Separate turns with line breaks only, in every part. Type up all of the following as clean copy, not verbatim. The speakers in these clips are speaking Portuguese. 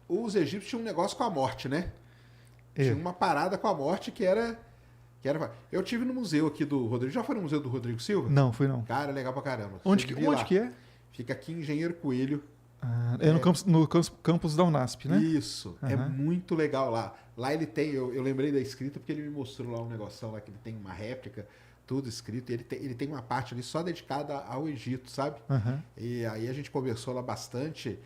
os egípcios tinham um negócio com a morte, né?
É.
Tinha uma parada com a morte que era. Eu tive no museu aqui do Rodrigo. Já foi no museu do Rodrigo Silva?
Não, foi não.
Cara, é legal pra caramba.
Onde,
Você
que,
devia ir
onde
lá.
que é?
Fica aqui em Engenheiro Coelho.
É no campus da Unasp, né?
Isso. É
Aham.
muito legal lá. Lá ele tem. Eu lembrei da escrita porque ele me mostrou lá um negocinho lá que ele tem uma réplica, tudo escrito. E ele tem uma parte ali só dedicada ao Egito, sabe?
Aham.
E aí a gente conversou lá bastante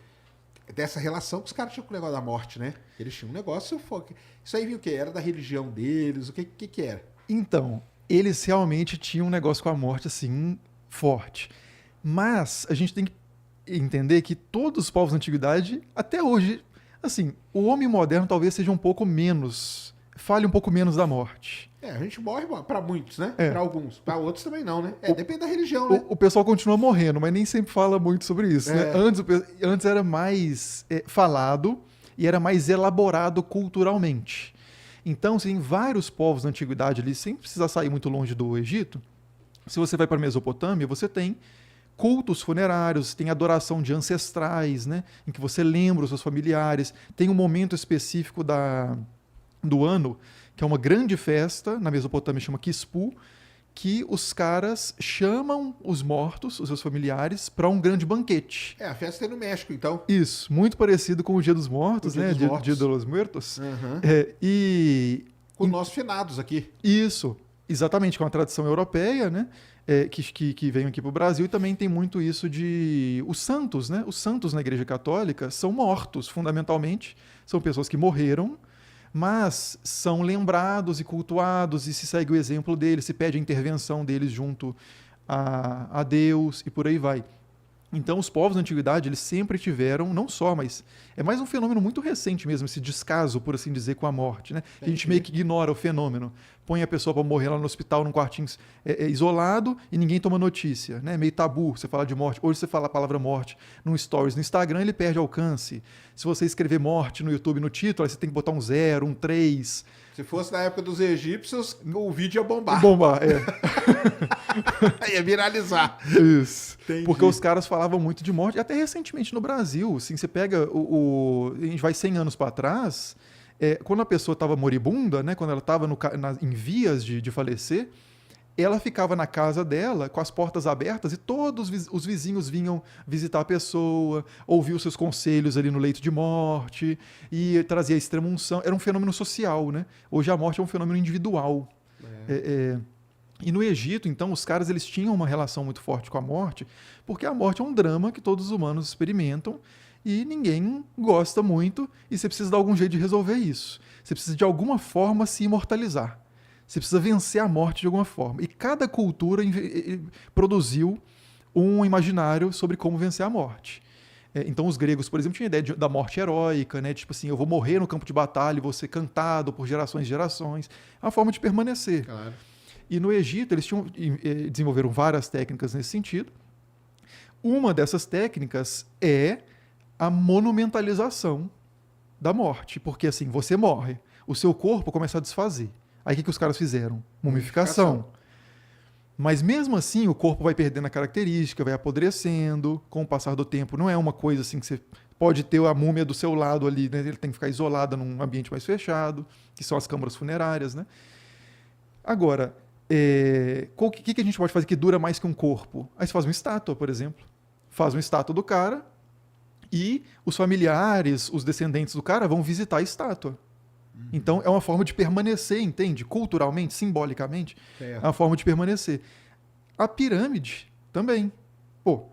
dessa relação que os caras tinham com o negócio da morte, né? Eles tinham um negócio. Isso aí viu o quê? Era da religião deles? O que era?
Então, eles realmente tinham um negócio com a morte, assim, forte. Mas a gente tem que entender que todos os povos da antiguidade, até hoje, assim, o homem moderno talvez seja um pouco menos, fale um pouco menos da morte.
A gente morre pra muitos, né?
É.
Pra alguns. Pra outros também não, né?
O-
Depende da religião, né?
O pessoal continua morrendo, mas nem sempre fala muito sobre isso, né?
É.
Antes era mais falado e era mais elaborado culturalmente. Então, tem vários povos da antiguidade ali, sem precisar sair muito longe do Egito. Se você vai para a Mesopotâmia, você tem cultos funerários, tem adoração de ancestrais, né? Em que você lembra os seus familiares. Tem um momento específico do ano, que é uma grande festa, na Mesopotâmia chama Quispú, que os caras chamam os mortos, os seus familiares, para um grande banquete.
A festa é no México, então.
Isso, muito parecido com o Dia dos Mortos,
O Dia
né?
dos Mortos.
Dia de los Muertos.
Aham.
E
Com nossos finados aqui.
isso, exatamente, com a tradição europeia, né? Que veio aqui para o Brasil, e também tem muito isso de os santos, né? Os santos na Igreja Católica são mortos, fundamentalmente, são pessoas que morreram, mas são lembrados e cultuados, e se segue o exemplo deles, se pede a intervenção deles junto a Deus e por aí vai. Então, os povos da antiguidade, eles sempre tiveram, não só, mas é mais um fenômeno muito recente mesmo, esse descaso, por assim dizer, com a morte, né? Que a gente meio que ignora o fenômeno. Põe a pessoa para morrer lá no hospital, num quartinho isolado, e ninguém toma notícia, né? Meio tabu você falar de morte. Hoje você fala a palavra morte num stories no Instagram, ele perde alcance. Se você escrever morte no YouTube no título, aí você tem que botar um 0, um 3.
Se fosse na época dos egípcios, o vídeo ia bombar.
Bombar,
Ia viralizar.
Isso.
Entendi.
Porque os caras falavam muito de morte. Até recentemente no Brasil, assim, você pega a gente vai 100 anos para trás, quando a pessoa estava moribunda, né, quando ela estava em vias de falecer, ela ficava na casa dela com as portas abertas e todos os vizinhos vinham visitar a pessoa, ouvir os seus conselhos ali no leito de morte e trazia a extrema-unção. Era um fenômeno social, né? Hoje a morte é um fenômeno individual. E no Egito, então, os caras eles tinham uma relação muito forte com a morte, porque a morte é um drama que todos os humanos experimentam e ninguém gosta muito, e você precisa dar algum jeito de resolver isso. Você precisa de alguma forma se imortalizar. Você precisa vencer a morte de alguma forma. E cada cultura produziu um imaginário sobre como vencer a morte. Então os gregos, por exemplo, tinham a ideia da morte heróica, né? Tipo assim, eu vou morrer no campo de batalha e vou ser cantado por gerações e gerações. É uma forma de permanecer.
Claro.
E no Egito, eles desenvolveram várias técnicas nesse sentido. Uma dessas técnicas é a monumentalização da morte. Porque assim, você morre, o seu corpo começa a desfazer. Aí o que os caras fizeram? Mumificação. Mas mesmo assim, o corpo vai perdendo a característica, vai apodrecendo com o passar do tempo. Não é uma coisa assim que você pode ter a múmia do seu lado ali, né? Ele tem que ficar isolada num ambiente mais fechado, que são as câmaras funerárias, né? Agora, o que a gente pode fazer que dura mais que um corpo? Aí você faz uma estátua, por exemplo. Faz uma estátua do cara e os familiares, os descendentes do cara vão visitar a estátua. Então, é uma forma de permanecer, entende? Culturalmente, simbolicamente, é uma forma de permanecer. A pirâmide também. Pô,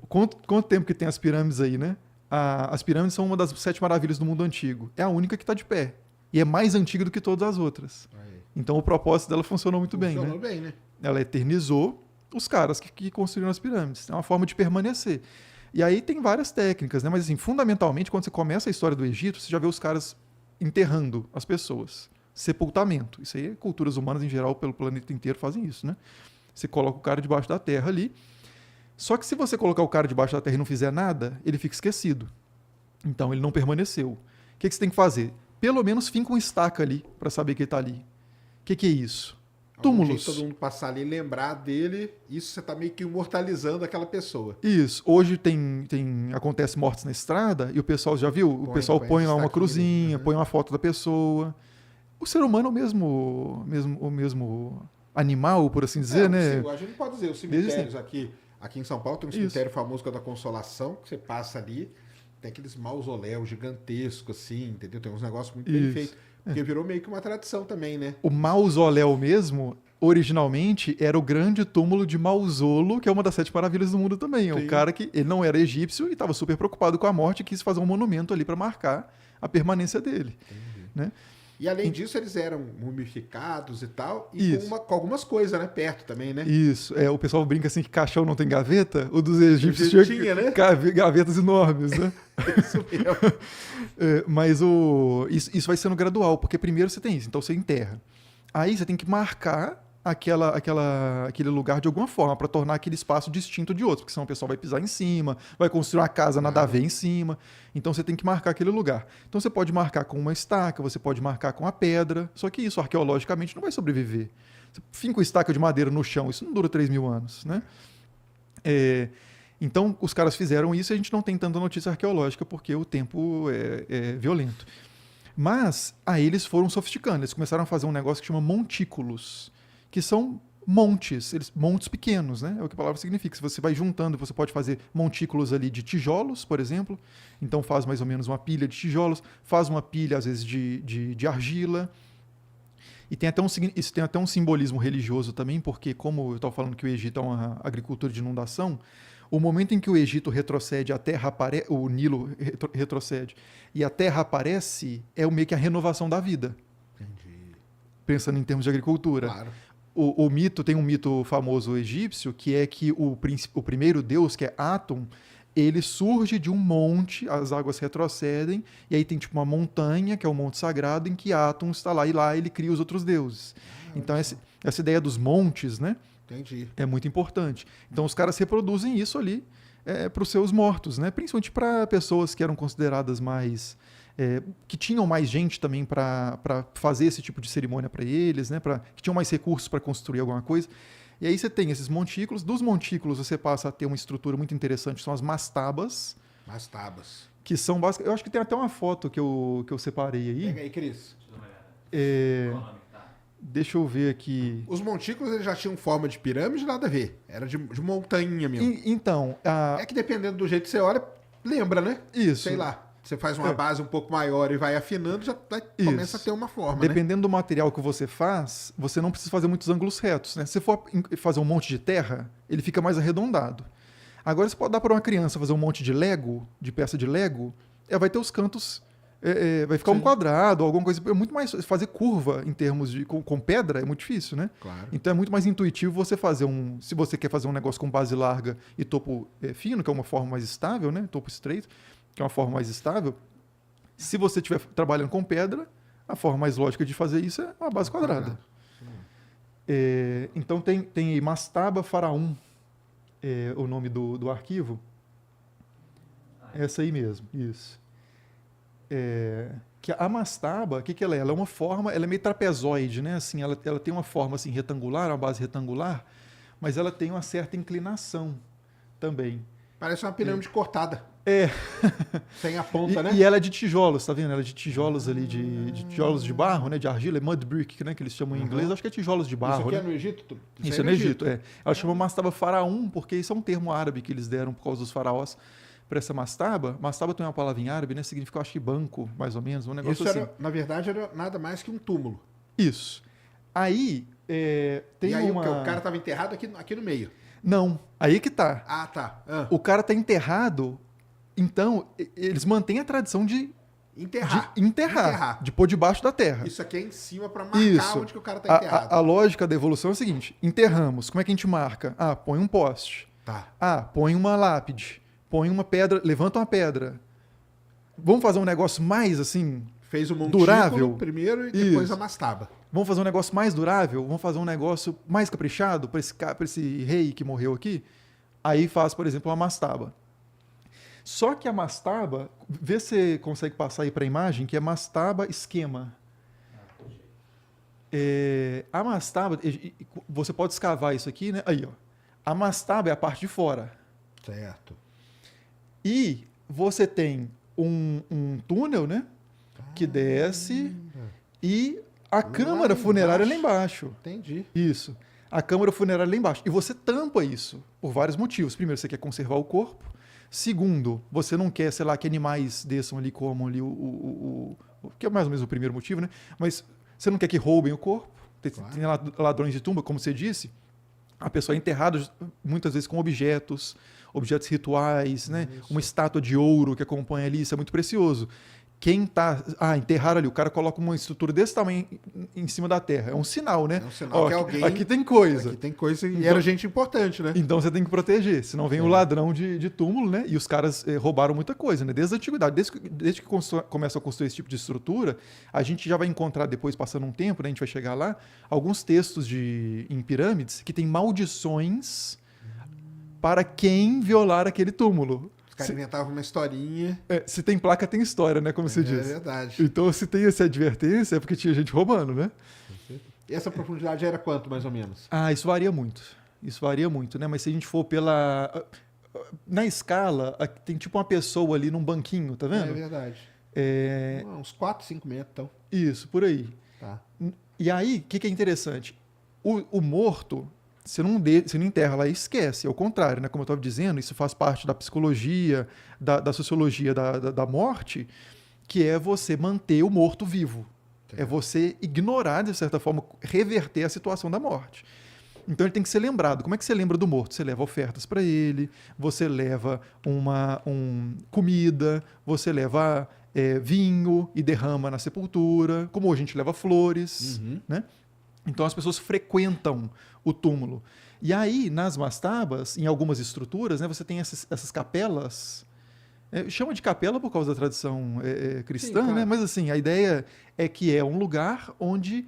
quanto tempo que tem as pirâmides aí, né? As pirâmides são uma das 7 maravilhas do mundo antigo. É a única que está de pé. E é mais antiga do que todas as outras. Então, o propósito dela funcionou muito bem, né?
Funcionou bem, né?
Ela eternizou os caras que construíram as pirâmides. É uma forma de permanecer. E aí tem várias técnicas, né? Mas, assim, fundamentalmente, quando você começa a história do Egito, você já vê os caras enterrando as pessoas. Sepultamento. Isso aí, culturas humanas em geral, pelo planeta inteiro, fazem isso, né? Você coloca o cara debaixo da terra ali. Só que se você colocar o cara debaixo da terra e não fizer nada, ele fica esquecido. Então, ele não permaneceu. O que você tem que fazer? Pelo menos finca uma estaca ali para saber que ele está ali. O que é isso? túmulos.
jeito de todo mundo passar ali e lembrar dele, isso você tá meio que imortalizando aquela pessoa.
Isso. Hoje acontece mortes na estrada e o pessoal já viu? O pessoal põe lá uma cruzinha, põe uma foto da pessoa. O ser humano é o mesmo animal, por assim dizer, né?
A gente pode dizer, os cemitérios aqui em São Paulo tem um cemitério famoso que é o da Consolação, que você passa ali, tem aqueles mausoléus gigantescos, assim, entendeu? Tem uns negócios muito bem feitos. Porque virou meio que uma tradição também, né?
O mausoléu mesmo, originalmente, era o grande túmulo de Mausolo, que é uma das 7 maravilhas do mundo também. É um cara que ele não era egípcio e estava super preocupado com a morte e quis fazer um monumento ali para marcar a permanência dele. Né?
E além disso, eles eram mumificados e tal, e com algumas coisas, né? Perto também, né?
Isso. O pessoal brinca assim que caixão não tem gaveta. O dos egípcios
tinha, né?
Gavetas enormes, né?
Isso mesmo.
Mas isso vai sendo gradual, porque primeiro você tem isso, então você enterra. Aí você tem que marcar aquele lugar de alguma forma para tornar aquele espaço distinto de outro, porque senão o pessoal vai pisar em cima, vai construir uma casa nada a ver em cima. Então você tem que marcar aquele lugar. Então você pode marcar com uma estaca, você pode marcar com a pedra, só que isso arqueologicamente não vai sobreviver. Você finca uma estaca de madeira no chão, isso não dura 3.000 anos, né? Então os caras fizeram isso e a gente não tem tanta notícia arqueológica porque o tempo é violento. Mas aí eles foram sofisticando, eles começaram a fazer um negócio que chama montículos, que são montes, montes pequenos, né? É o que a palavra significa. Se você vai juntando, você pode fazer montículos ali de tijolos, por exemplo. Então faz mais ou menos uma pilha de tijolos, faz uma pilha, às vezes, de argila. E isso tem até um simbolismo religioso também, porque como eu estava falando que o Egito é uma agricultura de inundação, o momento em que o Egito retrocede, o Nilo retrocede e a terra aparece, é meio que a renovação da vida.
Entendi.
Pensando em termos de agricultura.
Claro.
Tem um mito famoso egípcio, que é que o primeiro deus, que é Atum, ele surge de um monte, as águas retrocedem, e aí tem tipo uma montanha, que é o Monte Sagrado, em que Atum está lá, e lá ele cria os outros deuses. Então essa ideia dos montes, né?
Entendi.
É muito importante. Então os caras reproduzem isso ali para os seus mortos, né? Principalmente para pessoas que eram consideradas mais... que tinham mais gente também para fazer esse tipo de cerimônia para eles, né? Que tinham mais recursos para construir alguma coisa. E aí você tem esses montículos. Dos montículos você passa a ter uma estrutura muito interessante, são as mastabas.
Mastabas.
Que são basicamente... Eu acho que tem até uma foto que eu separei aí.
Pega aí, Cris.
Deixa eu ver aqui.
Os montículos eles já tinham forma de pirâmide, nada a ver. Era de montanha mesmo.
Então...
É que dependendo do jeito que você olha, lembra, né?
Isso.
Sei lá. Você faz uma base um pouco maior e vai afinando, já começa a ter uma forma,
Dependendo
né?
do material que você faz, você não precisa fazer muitos ângulos retos, né? Se você for fazer um monte de terra, ele fica mais arredondado. Agora, você pode dar para uma criança fazer um monte de Lego, de peça de Lego, vai ter os cantos... vai ficar um quadrado, alguma coisa... É muito mais... Fazer curva em termos de... Com pedra é muito difícil, né?
Claro.
Então é muito mais intuitivo você fazer se você quer fazer um negócio com base larga e topo fino, que é uma forma mais estável, né? Topo estreito, que é uma forma mais estável. Se você estiver trabalhando com pedra, a forma mais lógica de fazer isso é uma base quadrada. Então tem aí Mastaba Faraum, o nome do arquivo. Essa aí mesmo, isso. Que a mastaba, o que ela é? Ela é uma forma, ela é meio trapezoide, né? Assim, ela tem uma forma assim, retangular, uma base retangular, mas ela tem uma certa inclinação também.
Parece uma pirâmide cortada. Sem a ponta, né?
E ela é de tijolos, tá vendo? Ela é de tijolos ali, de tijolos de barro, né? De argila, é mud brick, né? Que eles chamam em inglês. Acho que é tijolos de barro.
Isso aqui
né?
é no Egito?
Isso é no Egito, Ela chama mastaba faraum, porque isso é um termo árabe que eles deram por causa dos faraós para essa mastaba. Mastaba tem uma palavra em árabe, né? Significa, acho que banco, mais ou menos, um negócio
isso
assim.
Na verdade, era nada mais que um túmulo.
Isso. Aí, tem
e aí
uma...
o cara estava enterrado aqui no meio.
Não, aí que tá.
Ah, tá.
O cara tá enterrado, então eles mantêm a tradição de enterrar, de pôr debaixo da terra.
Isso aqui é em cima para marcar onde que o cara tá enterrado.
A lógica da evolução é o seguinte, enterramos, como é que a gente marca? Põe um poste.
Tá.
Põe uma lápide. Põe uma pedra, levanta uma pedra. Vamos fazer um negócio mais assim...
Fez o montículo
durável
primeiro e depois a mastaba.
Vamos fazer um negócio mais durável? Vamos fazer um negócio mais caprichado para esse rei que morreu aqui? Aí faz, por exemplo, uma mastaba. Só que a mastaba, vê se você consegue passar aí para a imagem, que é mastaba esquema. A mastaba, você pode escavar isso aqui, né? Aí, ó. A mastaba é a parte de fora.
Certo.
E você tem um túnel, né? Que desce e a câmara funerária lá embaixo.
Entendi.
Isso. A câmara funerária lá embaixo. E você tampa isso por vários motivos. Primeiro, você quer conservar o corpo. Segundo, você não quer, sei lá, que animais desçam ali como ali que é mais ou menos o primeiro motivo, né? Mas você não quer que roubem o corpo. Tem ladrões de tumba, como você disse. A pessoa é enterrada muitas vezes com objetos rituais, né? Uma estátua de ouro que acompanha ali, isso é muito precioso. Quem tá... enterraram ali, o cara coloca uma estrutura desse tamanho em cima da terra. É um sinal, né?
É um sinal que alguém...
Aqui tem coisa.
Aqui tem coisa e era gente importante, né?
Então você tem que proteger, senão vem o ladrão de túmulo, né? E os caras roubaram muita coisa, né? Desde a antiguidade. Desde que começam a construir esse tipo de estrutura, a gente já vai encontrar depois, passando um tempo, né? A gente vai chegar lá, alguns textos em pirâmides que tem maldições para quem violar aquele túmulo.
Os caras inventavam uma historinha.
Se tem placa, tem história, né? Como você diz.
É verdade.
Então, se tem essa advertência, é porque tinha gente roubando, né?
E essa profundidade era quanto, mais ou menos?
Isso varia muito. Isso varia muito, né? Mas se a gente for na escala, tem tipo uma pessoa ali num banquinho, tá vendo?
É verdade. Uns 4, 5 metros, então.
Isso, por aí.
Tá.
E aí, o que é interessante? O morto... Você não enterra lá e esquece. Ao contrário, né? Como eu estava dizendo, isso faz parte da psicologia, da sociologia da morte, que é você manter o morto vivo. É você ignorar, de certa forma, reverter a situação da morte. Então ele tem que ser lembrado. Como é que você lembra do morto? Você leva ofertas para ele, você leva comida, você leva vinho e derrama na sepultura, como hoje a gente leva flores, né? Então as pessoas frequentam o túmulo. E aí, nas mastabas, em algumas estruturas, né, você tem essas capelas. Chama de capela por causa da tradição cristã, sim, claro, né? Mas assim, a ideia é que é um lugar onde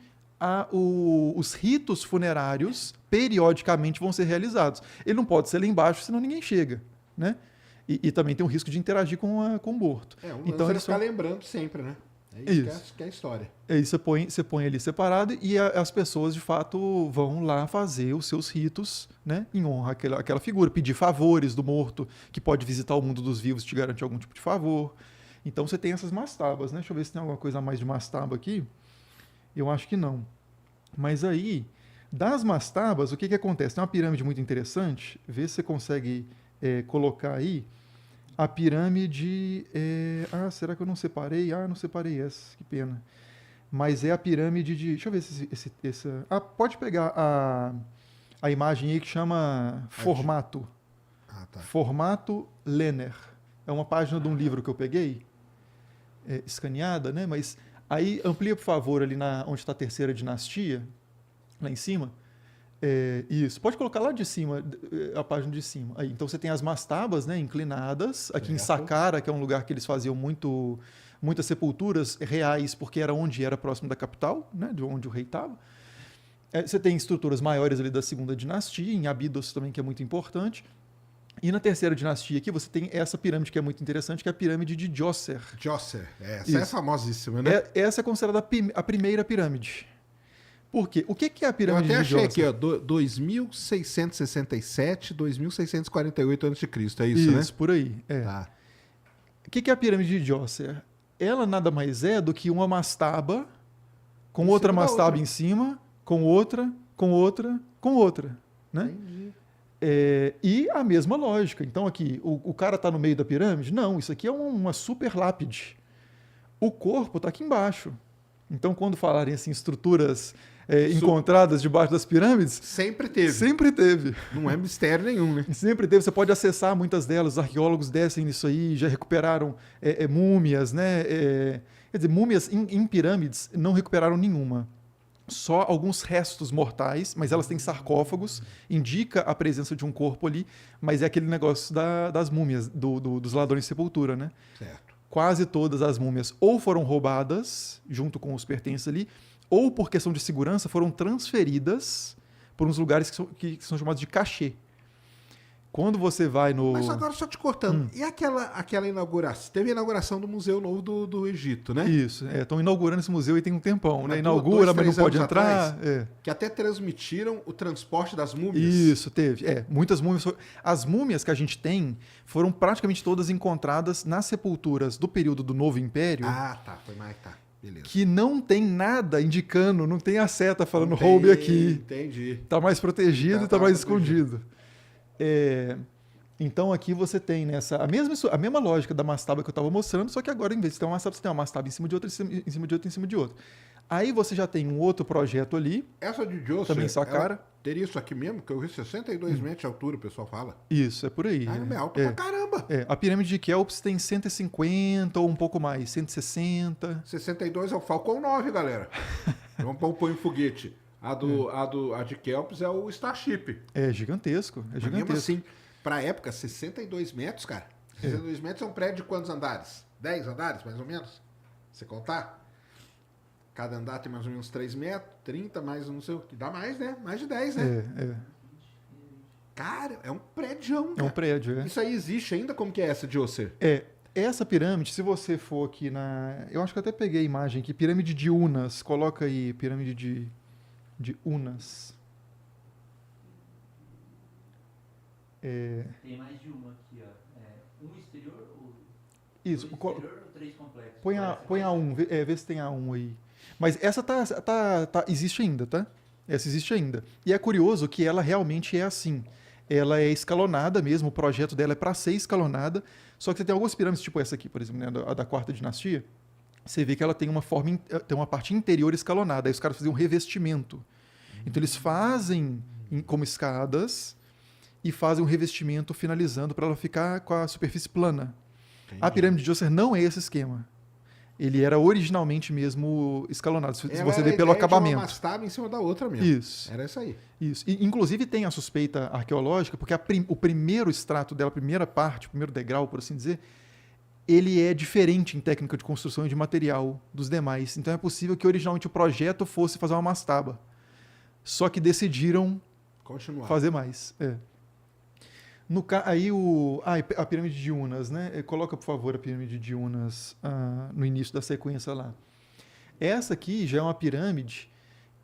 os ritos funerários periodicamente vão ser realizados. Ele não pode ser lá embaixo, senão ninguém chega, né? E também tem o risco de interagir com o morto.
Então ele ficar lembrando sempre, né? É isso que é a história.
Você põe ali separado e as pessoas, de fato, vão lá fazer os seus ritos, né, em honra àquela figura, pedir favores do morto, que pode visitar o mundo dos vivos e te garantir algum tipo de favor. Então você tem essas mastabas, né? Deixa eu ver se tem alguma coisa a mais de mastaba aqui. Eu acho que não. Mas aí, das mastabas, o que acontece? Tem uma pirâmide muito interessante. Vê se você consegue colocar aí. A pirâmide... será que eu não separei? Não separei essa, que pena. Mas é a pirâmide de... Deixa eu ver se essa... pode pegar a imagem aí que chama Formato.
Tá.
Formato Lehner. É uma página de um livro que eu peguei, escaneada, né? Mas aí amplia, por favor, ali onde está a terceira dinastia, lá em cima. Isso. Pode colocar lá de cima, a página de cima. Aí, então você tem as mastabas, né, inclinadas. Aqui em Saqqara, que é um lugar que eles faziam muitas sepulturas reais, porque era onde era próximo da capital, né, de onde o rei estava. Você tem estruturas maiores ali da segunda dinastia, em Abidos também, que é muito importante. E na terceira dinastia aqui, você tem essa pirâmide que é muito interessante, que é a pirâmide de Djoser.
Djoser, essa é famosíssima, né?
Essa é considerada a primeira pirâmide. Por quê? O que é a pirâmide de Djoser?
Eu até achei aqui, 2667, 2648 a.C., é isso, né?
Isso, por aí.
Tá.
O que é a pirâmide de Djoser? Ela nada mais é do que uma mastaba com outra mastaba em cima, com outra, né?
Entendi.
E a mesma lógica. Então aqui, o cara está no meio da pirâmide? Não, isso aqui é uma super lápide. O corpo está aqui embaixo. Então, quando falarem assim, estruturas encontradas debaixo das pirâmides...
Sempre teve.
Sempre teve.
Não é mistério nenhum, né?
Sempre teve. Você pode acessar muitas delas. Os arqueólogos descem nisso aí, já recuperaram múmias, né? Quer dizer, múmias em pirâmides não recuperaram nenhuma. Só alguns restos mortais, mas elas têm sarcófagos, indica a presença de um corpo ali, mas é aquele negócio das múmias, dos ladrões de sepultura, né?
Certo.
Quase todas as múmias ou foram roubadas, junto com os pertences ali, ou por questão de segurança foram transferidas por uns lugares que são chamados de cachê. Quando você vai no...
Mas agora, só te cortando, e aquela inauguração? Teve a inauguração do Museu Novo do Egito, né?
Isso, estão inaugurando esse museu e tem um tempão, né? Inaugura, mas não pode entrar.
Atrás, que até transmitiram o transporte das múmias.
Isso, teve. Muitas múmias. As múmias que a gente tem foram praticamente todas encontradas nas sepulturas do período do Novo Império.
Ah, tá. Foi mais, tá. Beleza.
Que não tem nada indicando, não tem a seta falando roube aqui.
Entendi.
Tá mais protegido e tá mais escondido. Então aqui você tem a mesma lógica da mastaba que eu estava mostrando, só que agora, em vez de ter uma mastaba, você tem uma mastaba em cima de outra, em cima de outra, em cima de outra. Aí você já tem um outro projeto ali.
Essa de Joseph,
também sua cara.
Teria isso aqui mesmo, que eu vi 62 metros de altura, o pessoal fala.
Isso, é por aí.
É alto pra caramba.
A pirâmide de Quéops tem 150 ou um pouco mais, 160.
62 é o Falcon 9, galera. Vamos pôr um foguete. A de Quéops é o Starship.
É gigantesco,
Mas mesmo assim, pra época, 62 metros, cara. 62 metros é um prédio de quantos andares? 10 andares, mais ou menos? Você contar? Cada andar tem mais ou menos 3 metros, 30, mais não sei o que. Dá mais, né? Mais de 10, né? Cara, é um prédio, cara.
É um prédio,
Isso aí existe ainda? Como que é essa de Osser?
Essa pirâmide, se você for aqui na... Eu acho que eu até peguei a imagem aqui. Pirâmide de Unas. Coloca aí, pirâmide de Unas.
Tem mais de uma aqui, ó. Um exterior ou...
Isso.
Exterior ou 3 complexos?
Põe a 1, vê se tem a 1 aí. Mas essa existe ainda, tá? Essa existe ainda. E é curioso que ela realmente é assim. Ela é escalonada mesmo, o projeto dela é para ser escalonada, só que você tem algumas pirâmides, tipo essa aqui, por exemplo, né, a da quarta dinastia, você vê que ela tem tem uma parte interior escalonada, aí os caras faziam um revestimento. Então eles fazem como escadas e fazem um revestimento finalizando para ela ficar com a superfície plana. Entendi. A pirâmide de Djoser não é esse esquema. Ele era originalmente mesmo escalonado, se você vê pelo acabamento.
Uma mastaba em cima da outra mesmo.
Isso.
Era isso aí.
Isso. E, inclusive tem a suspeita arqueológica, porque o primeiro extrato dela, a primeira parte, o primeiro degrau, por assim dizer, ele é diferente em técnica de construção e de material dos demais. Então é possível que originalmente o projeto fosse fazer uma mastaba. Só que decidiram fazer mais. Aí a pirâmide de Unas, né? Coloca, por favor, a pirâmide de Unas no início da sequência lá. Essa aqui já é uma pirâmide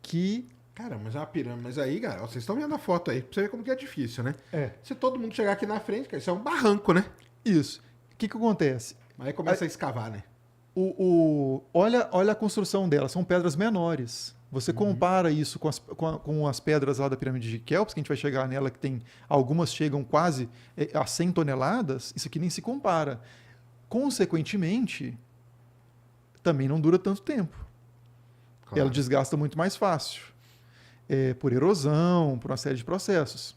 que...
Cara, mas é uma pirâmide. Mas aí, galera, vocês estão vendo a foto aí, pra você ver como que é difícil, né? Se todo mundo chegar aqui na frente, cara, isso é um barranco, né?
Isso. O que acontece?
Mas aí começa a escavar, né?
Olha a construção dela, são pedras menores. Você compara isso com as pedras lá da pirâmide de Quéops, que a gente vai chegar nela, que algumas chegam quase a 100 toneladas, isso aqui nem se compara. Consequentemente, também não dura tanto tempo. Claro. Ela desgasta muito mais fácil, por erosão, por uma série de processos.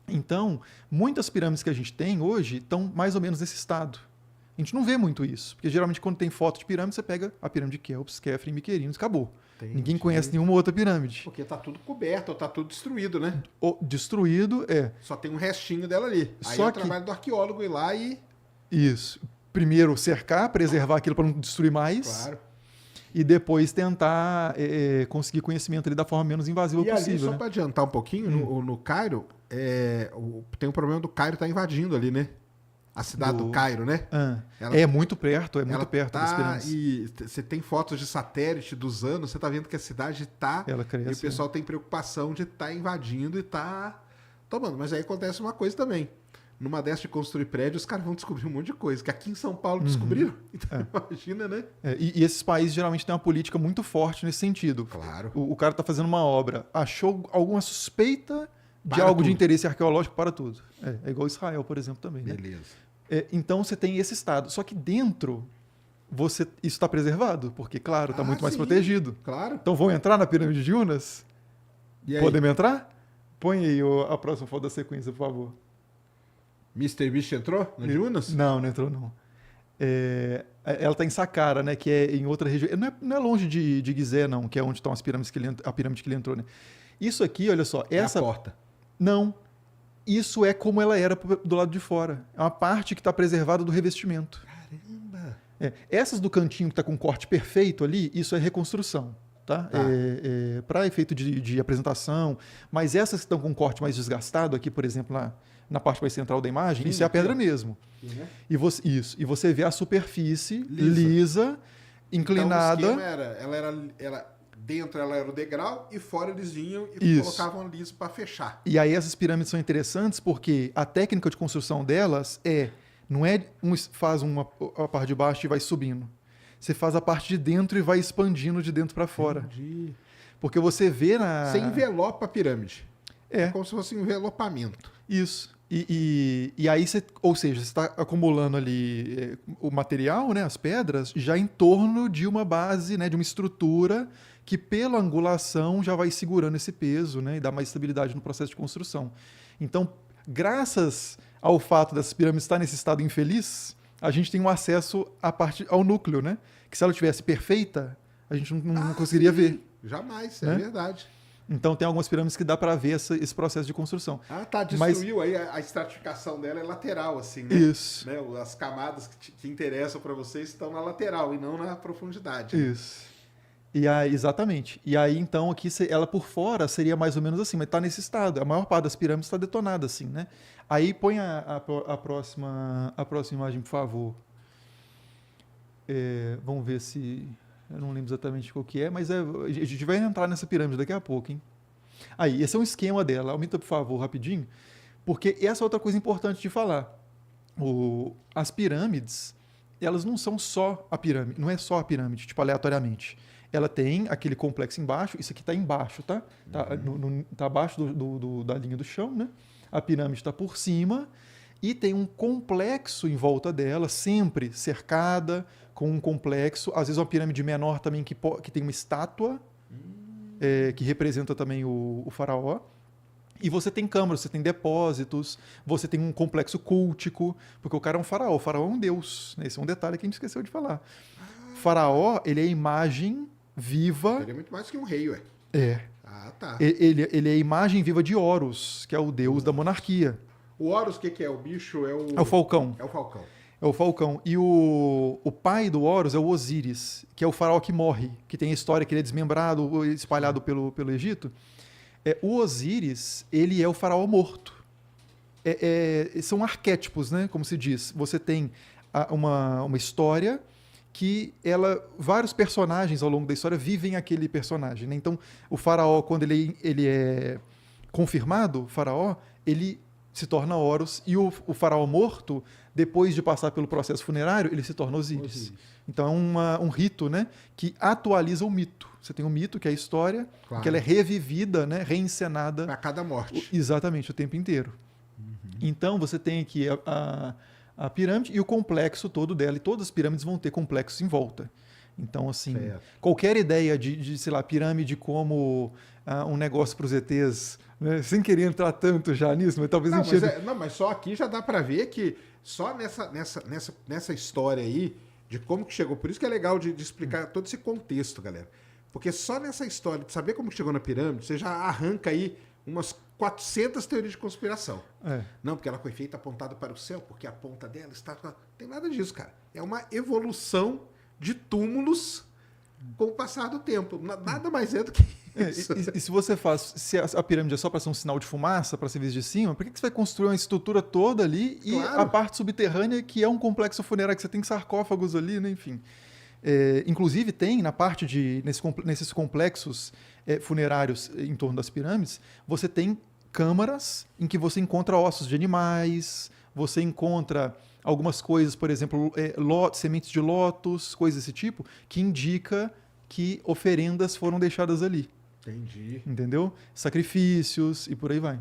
Então, muitas pirâmides que a gente tem hoje estão mais ou menos nesse estado. A gente não vê muito isso, porque geralmente quando tem foto de pirâmide, você pega a pirâmide de Quéops, Khafre e Miquerinos, acabou. Ninguém conhece nenhuma outra pirâmide.
Porque tá tudo coberto, ou tá tudo destruído, né?
Destruído,
Só tem um restinho dela ali. Aí é o trabalho do arqueólogo ir lá e...
Isso. Primeiro cercar, preservar aquilo para não destruir mais.
Claro.
E depois tentar conseguir conhecimento ali da forma menos invasiva possível.
Ali, só para adiantar um pouquinho, no Cairo, tem um problema do Cairo estar invadindo ali, né? A cidade do Cairo, né?
É muito perto, das pirâmides.
E você tem fotos de satélite dos anos, você tá vendo que a cidade tá...
Ela cresce.
E o pessoal tem preocupação de estar invadindo e tá tomando. Mas aí acontece uma coisa também. Numa dessas de construir prédios, os caras vão descobrir um monte de coisa, que aqui em São Paulo descobriram. Então, imagina, né?
E esses países geralmente têm uma política muito forte nesse sentido.
Claro.
O cara tá fazendo uma obra, achou alguma suspeita de algo de interesse arqueológico para tudo. É igual Israel, por exemplo, também.
Beleza.
Né? Então você tem esse estado. Só que dentro isso está preservado, porque, claro, está muito mais protegido.
Claro.
Então vão entrar na pirâmide de Unas? Podemos entrar? Põe aí a próxima foto da sequência, por favor.
Mr. Beast entrou no de Unas?
Não entrou não. Ela está em Saqqara, né, que é em outra região. Não é longe de Gizeh, não, que é onde estão as pirâmides a pirâmide que ele entrou. Né? Isso aqui, olha só. Essa
é a porta.
Não. Isso é como ela era do lado de fora. É uma parte que está preservada do revestimento.
Caramba!
Essas do cantinho que está com corte perfeito ali, isso é reconstrução. Tá? Para efeito de apresentação. Mas essas que estão com corte mais desgastado, aqui, por exemplo, na parte mais central da imagem,
Sim,
isso é a pedra
aqui, ó.
mesmo.
Aqui, né?
E você vê a superfície
Lisa.
lisa, inclinada.
Então, o esquema era dentro ela era o degrau e fora eles vinham e
Isso.
colocavam liso para fechar.
E aí essas pirâmides são interessantes porque a técnica de construção delas não é faz a parte de baixo e vai subindo. Você faz a parte de dentro e vai expandindo de dentro para fora.
Entendi.
Porque você vê
Você envelopa a pirâmide.
É.
Como se fosse um envelopamento.
Isso. E aí ou seja, você está acumulando ali o material, né, as pedras, já em torno de uma base, né, de uma estrutura que pela angulação já vai segurando esse peso, né, e dá mais estabilidade no processo de construção. Então, graças ao fato dessas pirâmides estar nesse estado infeliz, a gente tem um acesso ao núcleo, né? Que se ela tivesse perfeita, a gente não conseguiria ver.
Jamais,
né?
é verdade.
Então tem algumas pirâmides que dá para ver esse processo de construção.
Ah, tá, destruiu aí a estratificação dela é lateral, assim, né?
Isso.
Né? As camadas que interessam para vocês estão na lateral e não na profundidade.
Isso. E aí, exatamente. E aí, então, aqui ela por fora seria mais ou menos assim, mas está nesse estado. A maior parte das pirâmides está detonada assim, né? Aí põe a próxima imagem, por favor. Vamos ver se... Eu não lembro exatamente qual que é, mas a gente vai entrar nessa pirâmide daqui a pouco, hein? Aí, esse é um esquema dela. Aumenta, por favor, rapidinho. Porque essa é outra coisa importante de falar. As pirâmides, elas não são só a pirâmide. Não é só a pirâmide, tipo, aleatoriamente. Ela tem aquele complexo embaixo. Isso aqui está embaixo, tá? Tá abaixo da linha do chão, né? A pirâmide está por cima. E tem um complexo em volta dela, sempre cercada, com um complexo. Às vezes uma pirâmide menor também que tem uma estátua, que representa também o faraó. E você tem câmaras, você tem depósitos, você tem um complexo cultico, porque o cara é um faraó. O faraó é um deus. Esse é um detalhe que a gente esqueceu de falar. O faraó, ele é a imagem viva...
Ele é muito mais que um rei, ué. Ah, tá.
Ele é a imagem viva de Horus, que é o deus da monarquia.
O Horus, o que é? O bicho é o...
É o falcão.
É o falcão.
É o falcão. E o pai do Horus é o Osíris, que é o faraó que morre, que tem a história que ele é desmembrado, espalhado pelo Egito. O Osíris, ele é o faraó morto. São arquétipos, né? Como se diz. Você tem uma história que vários personagens ao longo da história vivem aquele personagem, né? Então, o faraó, quando ele é confirmado, o faraó, ele se torna Horus, e o faraó morto, depois de passar pelo processo funerário, ele se torna Osíris. Então é um rito, né, que atualiza o mito. Você tem um mito, que é a história,
Claro.
que ela é revivida, né, reencenada.
Para cada morte.
Exatamente, o tempo inteiro. Então você tem aqui a pirâmide e o complexo todo dela, e todas as pirâmides vão ter complexos em volta. Então, assim, qualquer ideia de, sei lá, pirâmide como um negócio para os ETs, né? Sem querer entrar tanto já nisso, mas talvez
mas só aqui já dá para ver que só nessa história aí, de como que chegou, por isso que é legal de explicar todo esse contexto, galera. Porque só nessa história de saber como que chegou na pirâmide, você já arranca aí umas 400 teorias de conspiração. Não, porque ela foi feita apontada para o céu, porque a ponta dela está... Não tem nada disso, cara. É uma evolução de túmulos com o passar do tempo. Nada mais é do que isso.
E se você se a pirâmide é só para ser um sinal de fumaça, para ser visto de cima, por que você vai construir uma estrutura toda ali e a parte subterrânea, que é um complexo funerário, que você tem sarcófagos ali, né? Enfim. Inclusive tem na parte nesses complexos funerários em torno das pirâmides, você tem câmaras em que você encontra ossos de animais, você encontra algumas coisas, por exemplo, sementes de lótus, coisas desse tipo, que indica que oferendas foram deixadas ali.
Entendi.
Entendeu? Sacrifícios e por aí vai.